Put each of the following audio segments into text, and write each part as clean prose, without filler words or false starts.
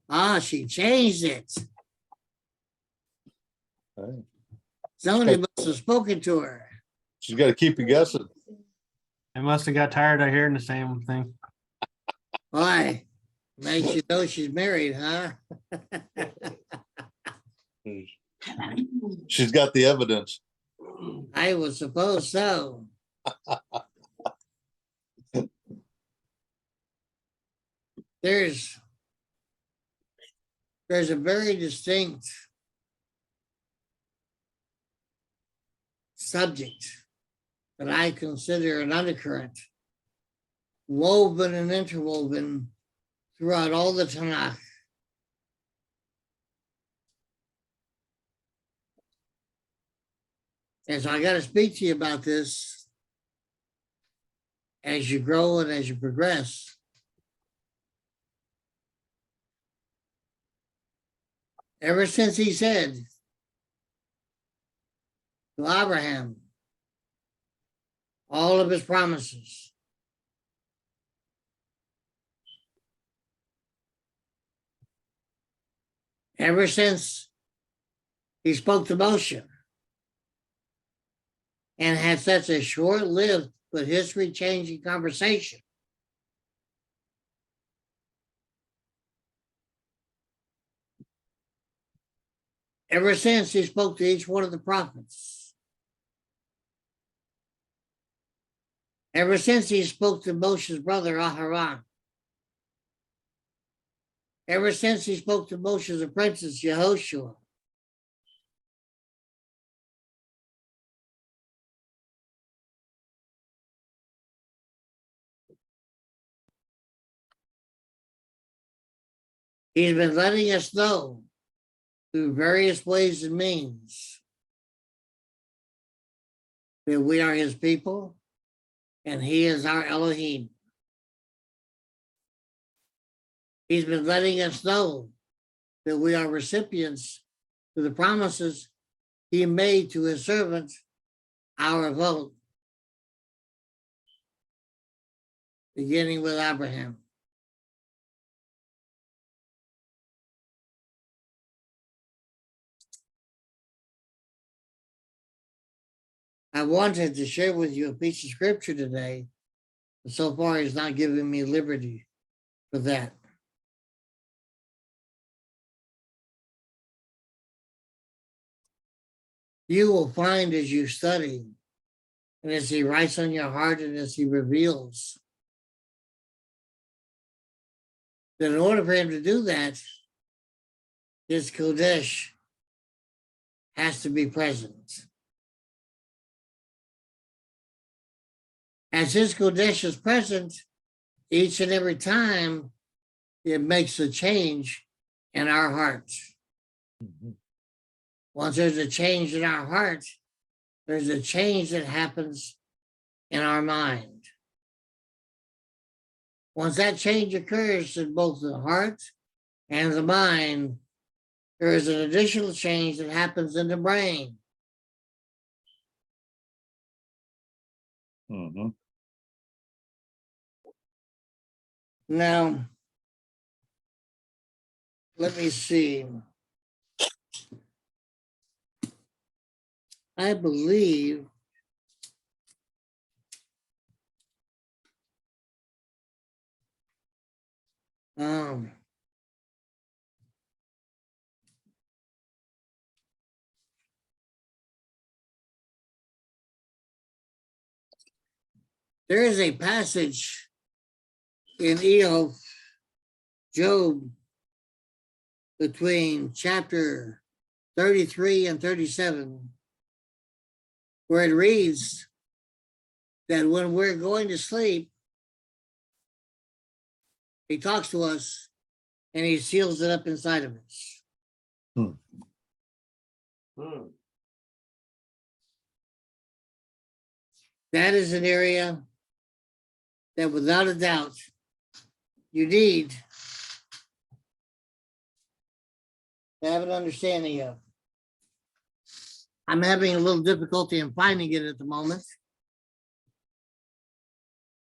Ah, she changed it. Right. Somebody must have spoken to her. She's got to keep you guessing. I must have got tired of hearing the same thing. Why? Makes you know she's married, huh? She's got the evidence. I would suppose so. There's a very distinct subject that I consider an undercurrent, woven and interwoven throughout all the Tanakh. And so I got to speak to you about this as you grow and as you progress. Ever since he said to Abraham, all of his promises, ever since he spoke to Moshe and had such a short-lived but history-changing conversation, ever since he spoke to each one of the prophets, ever since he spoke to Moshe's brother Aharon, ever since he spoke to Moshe's apprentice Yehoshua, he's been letting us know through various ways and means that we are his people and he is our Elohim. He's been letting us know that we are recipients to the promises he made to his servant, our vote, beginning with Abraham. I wanted to share with you a piece of scripture today, but so far he's not giving me liberty for that. You will find as you study, and as he writes on your heart, and as he reveals, that in order for him to do that, his Kodesh has to be present. As his Kodesh is present, each and every time it makes a change in our hearts. Mhm. Once there's a change in our heart, there's a change that happens in our mind. Once that change occurs in both the heart and the mind, there is an additional change that happens in the brain. Mhm. Now, let me see. I believe there is a passage in Job, between chapter 33 and 37, where it reads that when we're going to sleep, he talks to us and he seals it up inside of us. That is an area that without a doubt you need to have an understanding of. I'm having a little difficulty in finding it at the moment,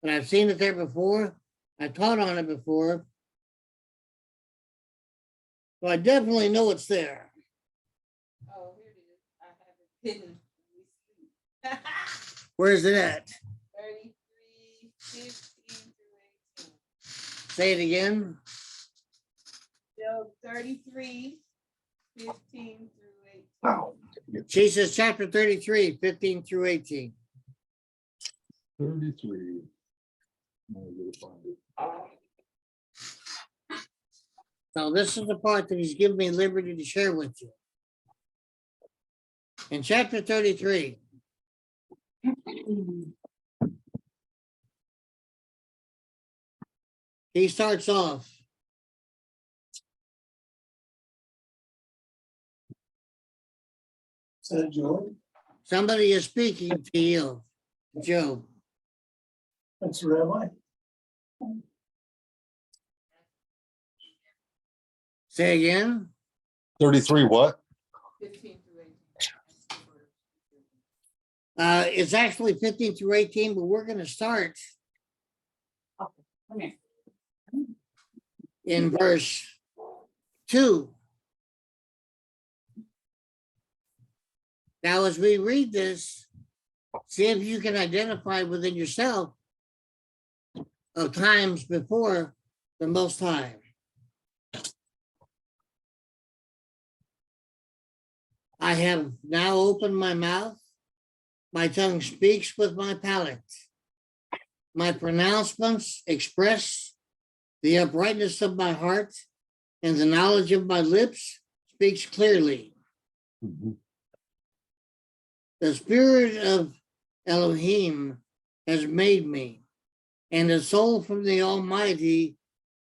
but I've seen it there before. I taught on it before. Well, I definitely know it's there. Oh, here it is. I have it hidden. Where is it at? 33, 15 through 18. Say it again. Job 33, 15 through 18. Wow. Jesus chapter 33, 15 through 18. 33. I'm gonna find it. Now, this is the part that he's given me liberty to share with you. In chapter 33, he starts off. Somebody is speaking to you, Job. That's Rabbi. Say again. 33 what? 15 through 18. It's actually 15 through 18, but we're going to start Come here. in verse 2. Now, as we read this, see if you can identify within yourself of times before the Most High. I have now opened my mouth. My tongue speaks with my palate. My pronouncements express the uprightness of my heart, and the knowledge of my lips speaks clearly. Mhm. The spirit of Elohim has made me, and the soul from the Almighty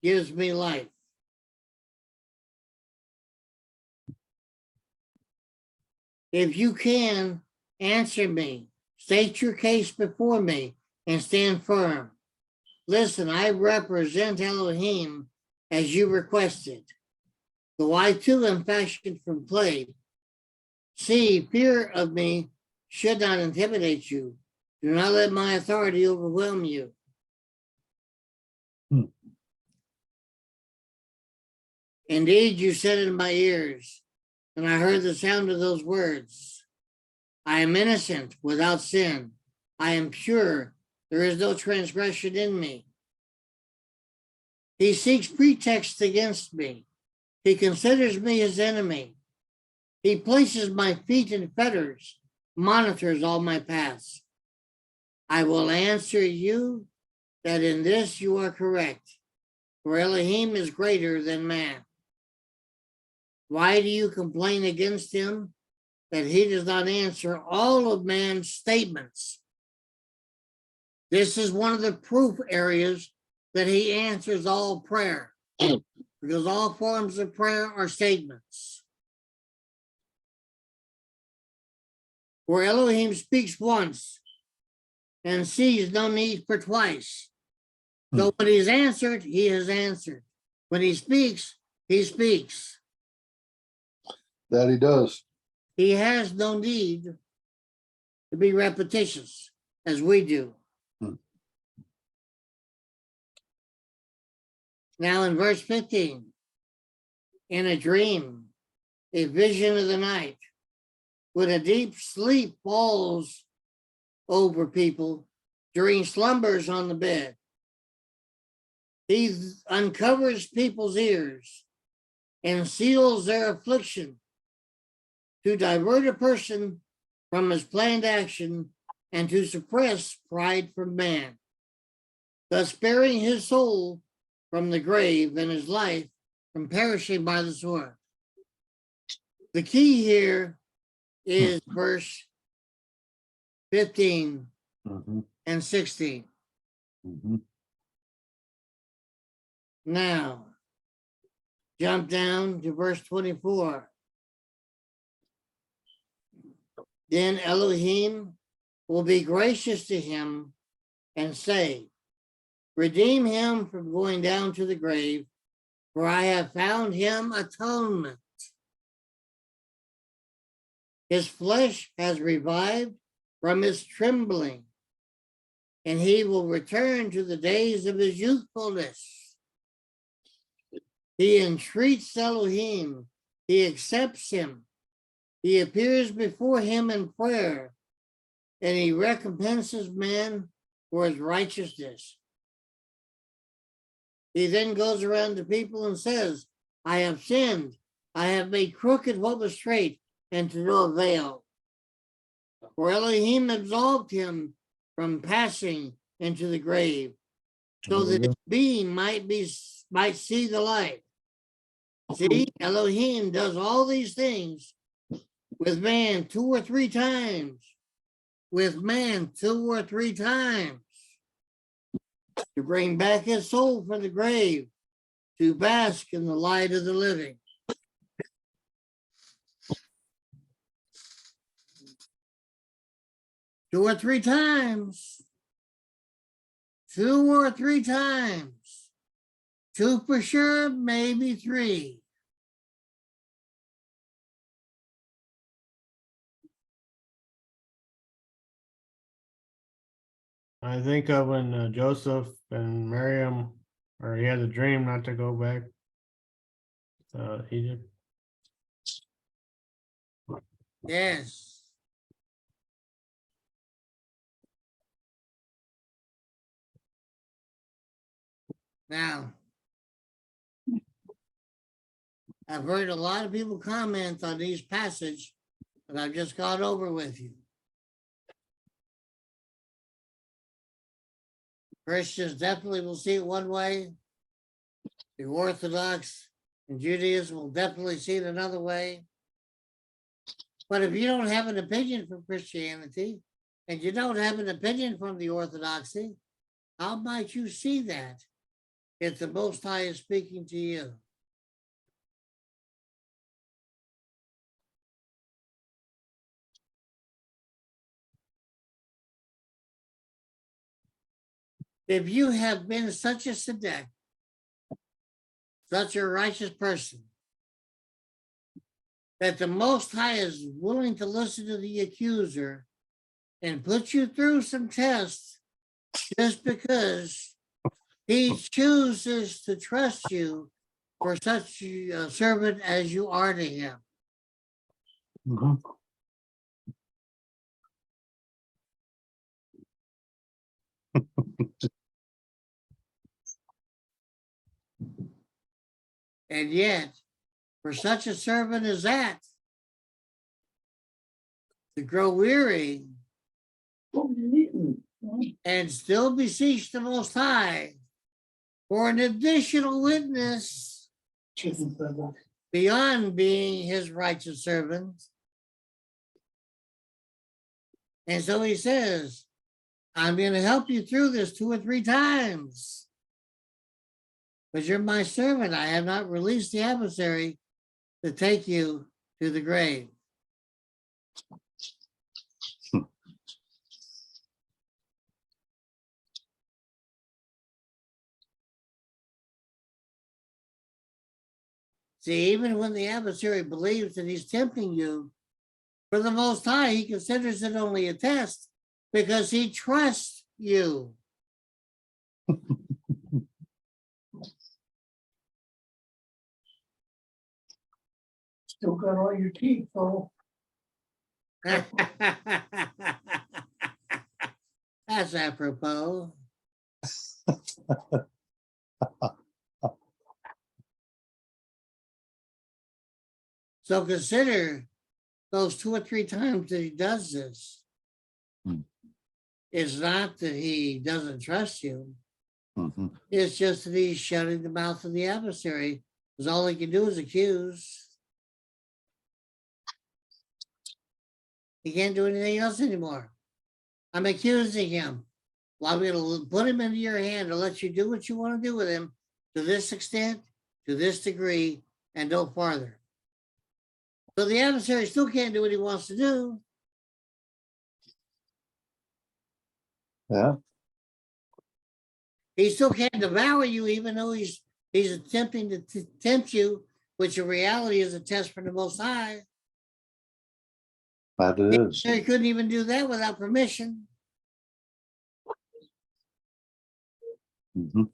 gives me life. If you can, answer me, state your case before me, and stand firm. Listen, I represent Elohim as you requested. Though I too am fashioned from clay. See, fear of me should not intimidate you. Do not let my authority overwhelm you. Indeed, you said in my ears, and I heard the sound of those words. I am innocent, without sin. I am pure. There is no transgression in me. He seeks pretexts against me. He considers me his enemy. He places my feet in fetters, monitors all my paths. I will answer you that in this you are correct, for Elohim is greater than man. Why do you complain against him that he does not answer all of man's statements? This is one of the proof areas that he answers all prayer, because all forms of prayer are statements. For Elohim speaks once and sees no need for twice. So when he's answered, he has answered. When he speaks, he speaks. That he does. He has no need to be repetitious as we do. Now in verse 15, in a dream, a vision of the night, when a deep sleep falls over people during slumbers on the bed, he uncovers people's ears and seals their affliction to divert a person from his planned action and to suppress pride from man, thus sparing his soul from the grave and his life from perishing by the sword. The key here is verse 15 Mhm. and 16. Mhm. Now, jump down to verse 24. Then Elohim will be gracious to him and say, redeem him from going down to the grave, for I have found him atonement. His flesh has revived from his trembling, and he will return to the days of his youthfulness. He entreats Elohim. He accepts him. He appears before him in prayer, and he recompenses man for his righteousness. He then goes around to people and says, I have sinned. I have made crooked what was straight, and to no avail. For Elohim absolved him from passing into the grave, so that his being might see the light. See, Elohim does all these things with man 2 or 3 times. With man 2 or 3 times. To bring back his soul from the grave, to bask in the light of the living. Two or three times. 2 or 3 times. 2 for sure, maybe 3. I think of when Joseph and Miriam, or he had a dream not to go back to Egypt. Yes. Now, I've heard a lot of people comment on these passages that I've just gone over with you. Christians definitely will see it one way. The Orthodox and Judaism will definitely see it another way. But if you don't have an opinion from Christianity, and you don't have an opinion from the Orthodoxy, how might you see that if the Most High is speaking to you? If you have been such a tzedek, such a righteous person, that the Most High is willing to listen to the accuser and put you through some tests just because he chooses to trust you for such a servant as you are to him. Mhm. And yet, for such a servant as that, to grow weary and still beseech the Most High for an additional witness beyond being his righteous servant. And so he says, I'm going to help you through this 2 or 3 times. Because you're my servant. I have not released the adversary to take you to the grave. See, even when the adversary believes that he's tempting you, for the Most High, he considers it only a test because he trusts you. Still got all your teeth, though. That's apropos. So consider those 2 or 3 times that he does this. It's not that he doesn't trust you. Mhm. It's just that he's shutting the mouth of the adversary, because all he can do is accuse. He can't do anything else anymore. I'm accusing him. Well, I'm going to put him into your hand and let you do what you want to do with him to this extent, to this degree, and no farther. So the adversary still can't do what he wants to do. Yeah. He still can't devour you, even though he's attempting to tempt you, which in reality is a test from the Most High. That it is. He couldn't even do that without permission. Mhm.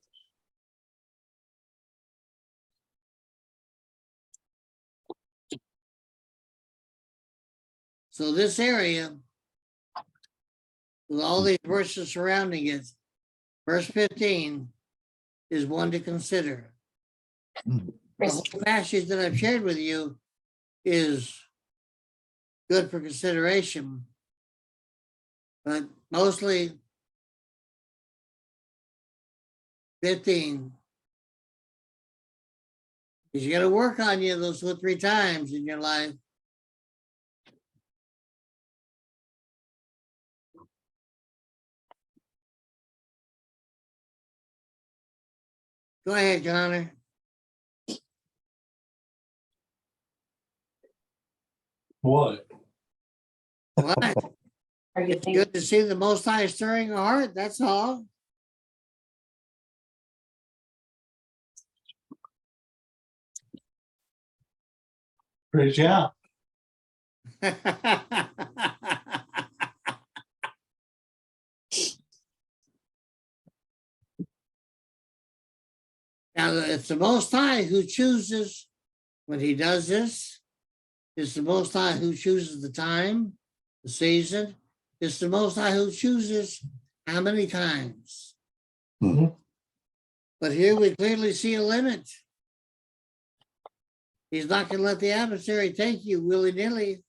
So this area, with all these verses surrounding it, verse 15 is one to consider. The whole passage that I've shared with you is good for consideration, but mostly 15. Because you got to work on you those 2 or 3 times in your life. Go ahead, Connor. What? What? Are you It's good to see the Most High stirring your heart. That's all. Great job. Now, it's the Most High who chooses when he does this. It's the Most High who chooses the time, the season. It's the Most High who chooses how many times. Mhm. But here we clearly see a limit. He's not going to let the adversary take you willy-nilly.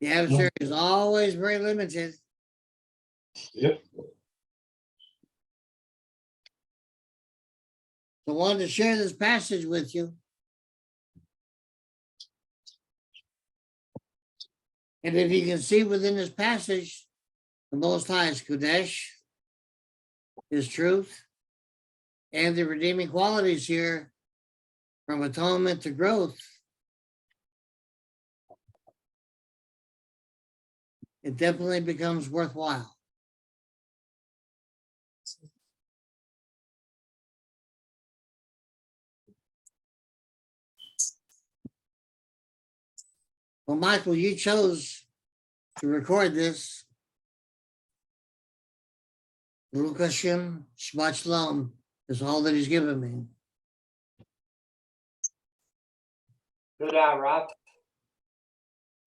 The adversary is always very limited. Yep. So I wanted to share this passage with you. And if you can see within this passage, the Most High is Kodesh, his truth, and the redeeming qualities here from atonement to growth. It definitely becomes worthwhile. Well, Michael, you chose to record this. Baruch Hashem, Shabbat Shalom is all that he's given me. Good job, Rob.